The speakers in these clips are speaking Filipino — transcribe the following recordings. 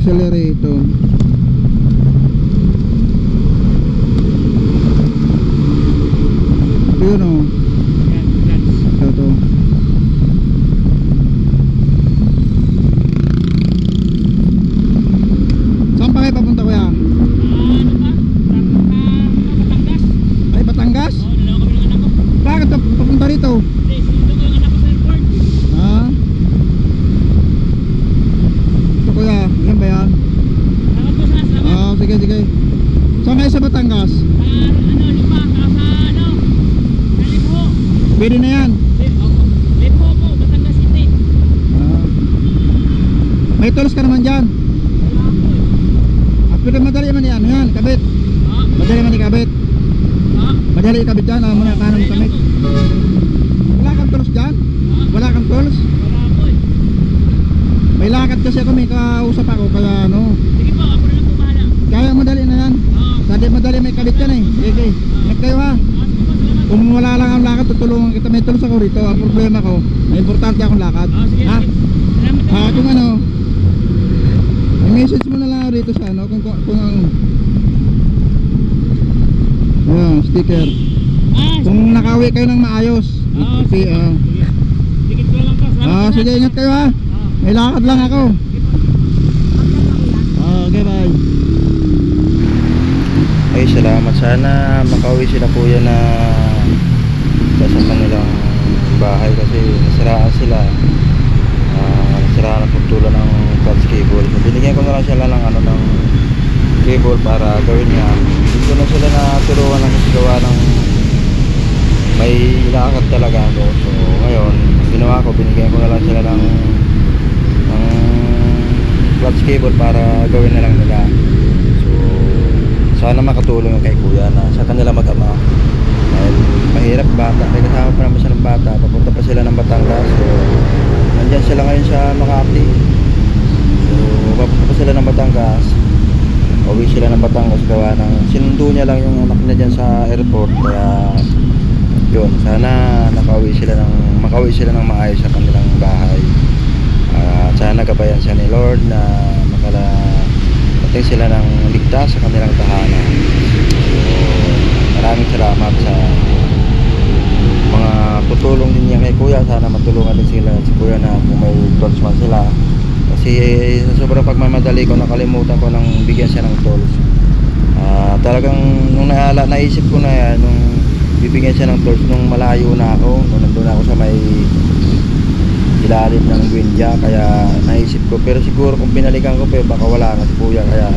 accelerator. Yun o. Ito. Saan pa kayo papunta kuya? Ano ba? Batangas. Ay Batangas? Oo, dalawa kami ng anak ko. Bakit papunta rito? Hindi, sinundo ko yung anak ko sa airport. Ha? Ito kuya, yan ba yan? Salamat po sa salamat. Ah, sige sige. Saan kayo sa Batangas? Lima, saka sa Lipo. Pwede na yan. Lipo po, Batangas City. Ah. May tools ka naman dyan. Wala po eh. At pwede madali man yan. Yan, kabit. Madali man ikabit. Madali ikabit dyan. Muna kanan mo kamit. Wala kang tools dyan? Wala kang tools? Wala po eh. May lakad kasi ako, may kausap ako. Kaya ano, Sige po, ako na lang po bahala. kaya madali na yan. Dali madali may kabit yan eh. Sige, ingat kayo ha. Salamat. Kung wala lang ang lakad, tutulungan kita. May tools ako rito. Ang problema ko, may importante akong lakad. Sige, Ha? salamat. Kung ano, i-message mo na lang rito sa ano, kung ang sticker. Kung nakawi kayo ng maayos. Sige. Sige ko lang po. Salamat. Sige, ingat kayo ha. May lakad lang ako. Okay, bye. Ay, salamat. Sana makauwi sila kuya na sa kanilang bahay kasi nasiraan sila. Nasiraan ang pagtulan ng clutch cable. So, binigyan ko na lang sila ng ano ng cable para gawin niya. Hindi ko na sila natulungan ng kasi gawa ng may lakad talaga ako. So ngayon, ginawa ko, binigyan ko na lang sila ng clutch cable para gawin na lang nila. So sana makatulong yung kay kuya na sa kanila mag-ama. Dahil mahirap bata, may kasama pa naman siya ng bata, papunta pa sila ng Batangas. So nandyan sila ngayon sa Makati. So papunta pa sila ng Batangas. Uwi sila ng Batangas gawa ng sinundo niya lang yung anak niya dyan sa airport. Kaya yun, sana makauwi sila ng maayos sa kanilang bahay. Sana gabayan siya ni Lord na makarating sila ng ligtas sa kanilang tahanan. So maraming salamat sa mga tutulong din niya kay kuya. Sana matulungan din sila si kuya na kung may tools man sila. Kasi sa sobrang pagmamadali ko, nakalimutan ko nang bigyan siya ng tools. Talagang nung naisip ko na yan, nung bibigyan siya ng tools, nung malayo na ako, nung nandun ako sa may ilalim ng Buendia, kaya naisip ko. Pero siguro kung binalikan ko pa, baka wala na si kuya, kaya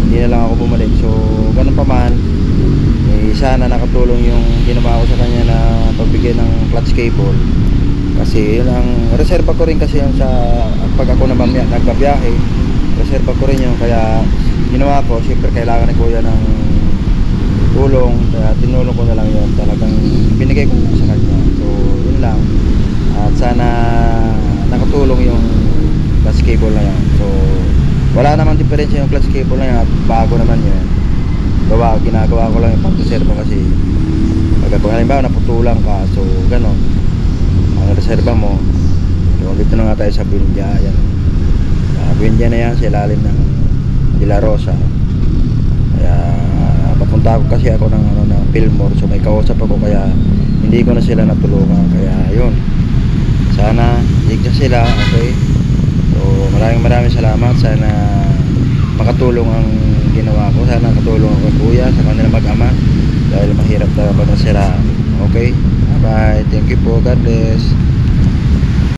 hindi na lang ako bumalik. So ganun pa man, sana nakatulong yung ginawa ko sa kanya na pagbigay ng clutch cable. Kasi yun ang reserva ko rin kasi yun sa pag ako naman nagbabiyahe, reserva ko rin yun. Kaya ginawa ko, siyempre kailangan ni kuya ng tulong, kaya tinulong ko na lang yun. Talagang binigay ko sa kanya. So yun lang. At sana nakatulong yung clutch cable na yan. So wala naman diferensya yung clutch cable na yan, at bago naman yun. Ginagawa ko lang yung pang-reserva kasi pag halimbawa naputulan ka, so ganon ang reserva mo. So dito na nga tayo sa Buendia. Ayan, Buendia na yan sa ilalim ng De La Rosa. Kaya papunta ako kasi ako ng Fillmore, so may kausap ako, kaya hindi ko na sila natulungan. Kaya yun, sana ligtas sila. Okay, so maraming salamat. Sana makatulong ang ginawa ko. Sana nakatulong ako kay kuya sa kanila mag-ama dahil mahirap talaga pag nasiraan. Okay, bye, thank you po, God bless.